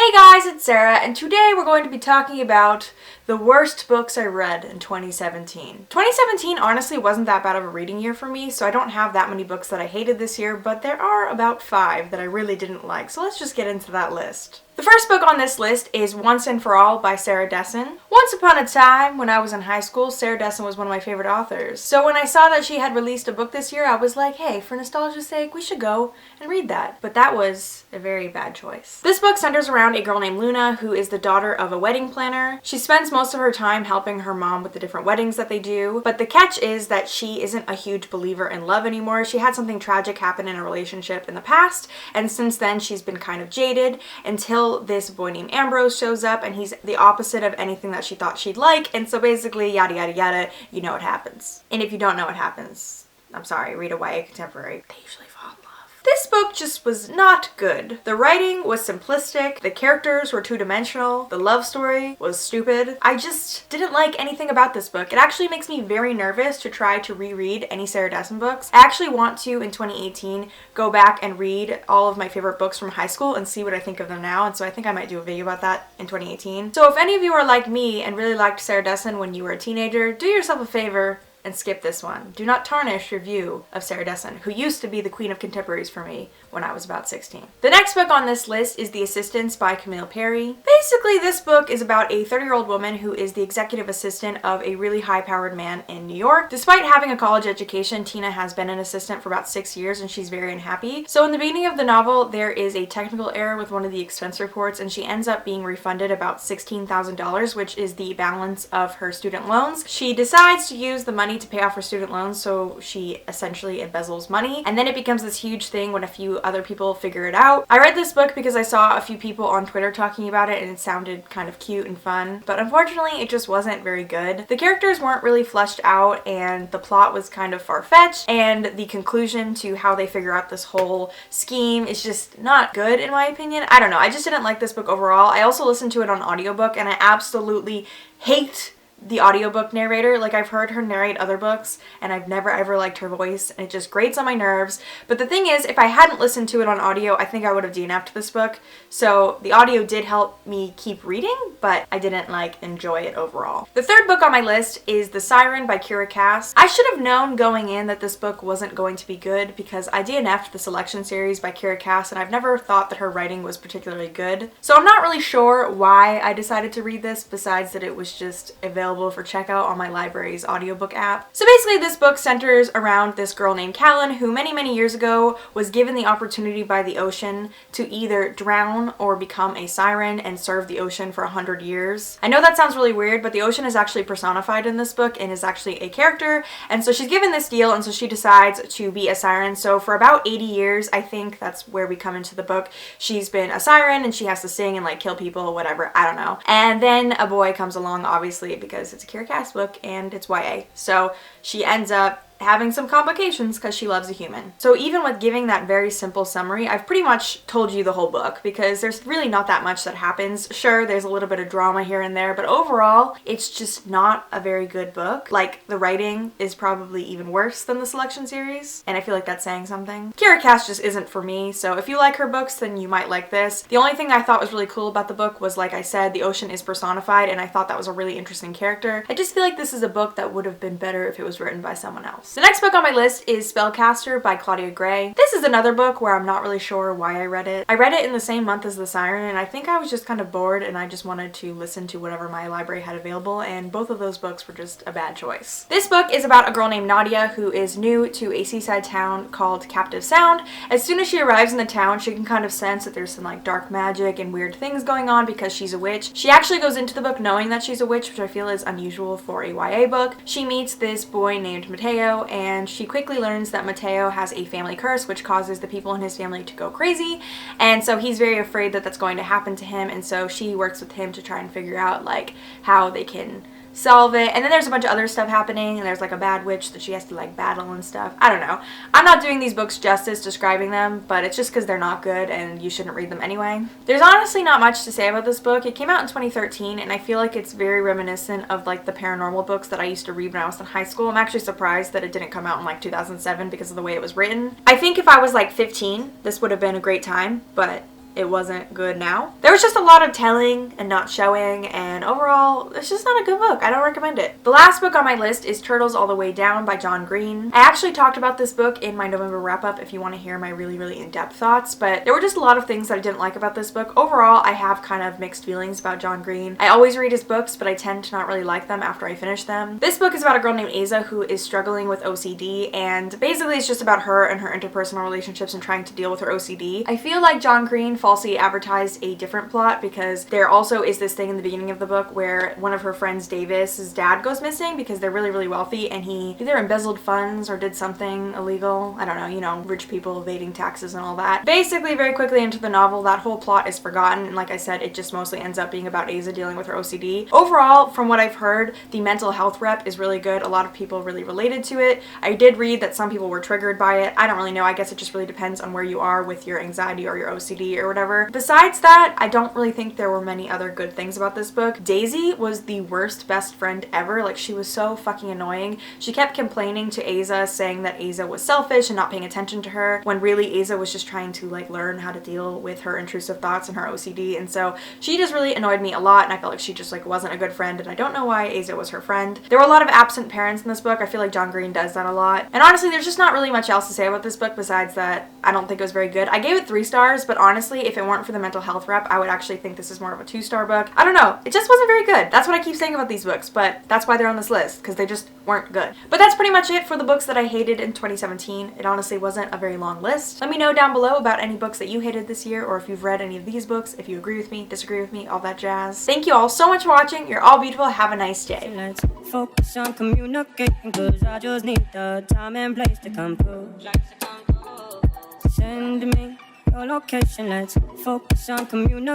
Hey guys, it's Sarah, and today we're going to be talking about the worst books I read in 2017. 2017 honestly wasn't that bad of a reading year for me, so I don't have that many books that I hated this year, but there are about 5 that I really didn't like, so let's just get into that list. The first book on this list is Once and For All by Sarah Dessen. Once upon a time, when I was in high school, Sarah Dessen was one of my favorite authors. So when I saw that she had released a book this year, I was like, hey, for nostalgia's sake, we should go and read that. But that was a very bad choice. This book centers around a girl named Luna, who is the daughter of a wedding planner. She spends most of her time helping her mom with the different weddings that they do, but the catch is that she isn't a huge believer in love anymore. She had something tragic happen in a relationship in the past, and since then she's been kind of jaded until this boy named Ambrose shows up, and he's the opposite of anything that she thought she'd like, and so basically yada yada yada, you know what happens. And if you don't know what happens, I'm sorry, read a YA contemporary. They usually fall in love. This book just was not good. The writing was simplistic, the characters were two-dimensional, the love story was stupid. I just didn't like anything about this book. It actually makes me very nervous to try to reread any Sarah Dessen books. I actually want to, in 2018, go back and read all of my favorite books from high school and see what I think of them now, and so I think I might do a video about that in 2018. So if any of you are like me and really liked Sarah Dessen when you were a teenager, do yourself a favor and skip this one. Do not tarnish your view of Sarah Dessen, who used to be the queen of contemporaries for me when I was about 16. The next book on this list is The Assistants by Camille Perri. Basically, this book is about a 30-year-old woman who is the executive assistant of a really high-powered man in New York. Despite having a college education, Tina has been an assistant for about 6 years and she's very unhappy. So in the beginning of the novel, there is a technical error with one of the expense reports and she ends up being refunded about $16,000, which is the balance of her student loans. She decides to use the money to pay off her student loans, so she essentially embezzles money, and then it becomes this huge thing when a few other people figure it out. I read this book because I saw a few people on Twitter talking about it and it sounded kind of cute and fun, but unfortunately it just wasn't very good. The characters weren't really fleshed out and the plot was kind of far-fetched, and the conclusion to how they figure out this whole scheme is just not good in my opinion. I don't know, I just didn't like this book overall. I also listened to it on audiobook and I absolutely hate the audiobook narrator. Like, I've heard her narrate other books and I've never ever liked her voice and it just grates on my nerves. But the thing is, if I hadn't listened to it on audio, I think I would have DNF'd this book. So the audio did help me keep reading, but I didn't enjoy it overall. The third book on my list is The Siren by Kiera. I should have known going in that this book wasn't going to be good because I DNF'd the Selection series by Kiera and I've never thought that her writing was particularly good. So I'm not really sure why I decided to read this, besides that it was just available for checkout on my library's audiobook app. So basically this book centers around this girl named Callan who many years ago was given the opportunity by the ocean to either drown or become a siren and serve the ocean for 100 years. I know that sounds really weird, but the ocean is actually personified in this book and is actually a character, and so she's given this deal and so she decides to be a siren. So for about 80 years, I think that's where we come into the book, she's been a siren and she has to sing and kill people, whatever, I don't know. And then a boy comes along, obviously, because it's a Kiera book and it's YA. So she ends up having some complications because she loves a human. So even with giving that very simple summary, I've pretty much told you the whole book because there's really not that much that happens. Sure, there's a little bit of drama here and there, but overall, it's just not a very good book. The writing is probably even worse than the Selection series, and I feel like that's saying something. Kiera just isn't for me, so if you like her books, then you might like this. The only thing I thought was really cool about the book was, like I said, the ocean is personified, and I thought that was a really interesting character. I just feel like this is a book that would have been better if it was written by someone else. The next book on my list is Spellcaster by Claudia. This is another book where I'm not really sure why I read it. I read it in the same month as The Siren, and I think I was just kind of bored and I just wanted to listen to whatever my library had available, and both of those books were just a bad choice. This book is about a girl named Nadia who is new to a seaside town called Captive Sound. As soon as she arrives in the town, she can kind of sense that there's some dark magic and weird things going on because she's a witch. She actually goes into the book knowing that she's a witch, which I feel is unusual for a YA book. She meets this boy named Mateo, and she quickly learns that Mateo has a family curse which causes the people in his family to go crazy, and so he's very afraid that that's going to happen to him, and so she works with him to try and figure out how they can solve it. And then there's a bunch of other stuff happening, and there's a bad witch that she has to battle and stuff. I don't know. I'm not doing these books justice describing them, but it's just because they're not good and you shouldn't read them anyway. There's honestly not much to say about this book. It came out in 2013 and I feel like it's very reminiscent of the paranormal books that I used to read when I was in high school. I'm actually surprised that it didn't come out in 2007 because of the way it was written. I think if I was 15, this would have been a great time, but it wasn't good now. There was just a lot of telling and not showing, and overall, it's just not a good book. I don't recommend it. The last book on my list is Turtles All the Way Down by John Green. I actually talked about this book in my November wrap-up if you want to hear my really in-depth thoughts, but there were just a lot of things that I didn't like about this book. Overall, I have kind of mixed feelings about John Green. I always read his books, but I tend to not really like them after I finish them. This book is about a girl named Aza who is struggling with OCD, and basically it's just about her and her interpersonal relationships and trying to deal with her OCD. I feel like John Green falsely advertised a different plot because there also is this thing in the beginning of the book where one of her friends, Davis's dad, goes missing because they're really wealthy, and he either embezzled funds or did something illegal. I don't know, you know, rich people evading taxes and all that. Basically, very quickly into the novel, that whole plot is forgotten, and like I said, it just mostly ends up being about Aza dealing with her OCD. Overall, from what I've heard, the mental health rep is really good. A lot of people really related to it. I did read that some people were triggered by it. I don't really know. I guess it just really depends on where you are with your anxiety or your OCD or whatever. Besides that, I don't really think there were many other good things about this book. Daisy was the worst best friend ever. Like, she was so fucking annoying. She kept complaining to Aza, saying that Aza was selfish and not paying attention to her, when really Aza was just trying to like learn how to deal with her intrusive thoughts and her OCD. And so she just really annoyed me a lot, and I felt like she just like wasn't a good friend, and I don't know why Aza was her friend. There were a lot of absent parents in this book. I feel like John Green does that a lot. And honestly, there's just not really much else to say about this book besides that I don't think it was very good. I gave it 3 stars, but honestly, if it weren't for the mental health rep, I would actually think this is more of a 2-star book. I don't know. It just wasn't very good. That's what I keep saying about these books, but that's why they're on this list, because they just weren't good. But that's pretty much it for the books that I hated in 2017. It honestly wasn't a very long list. Let me know down below about any books that you hated this year, or if you've read any of these books, if you agree with me, disagree with me, all that jazz. Thank you all so much for watching. You're all beautiful. Have a nice day. Let's focus on communicating, 'cause I just need the time and place to come through. Send me your location. Let's focus on communicating.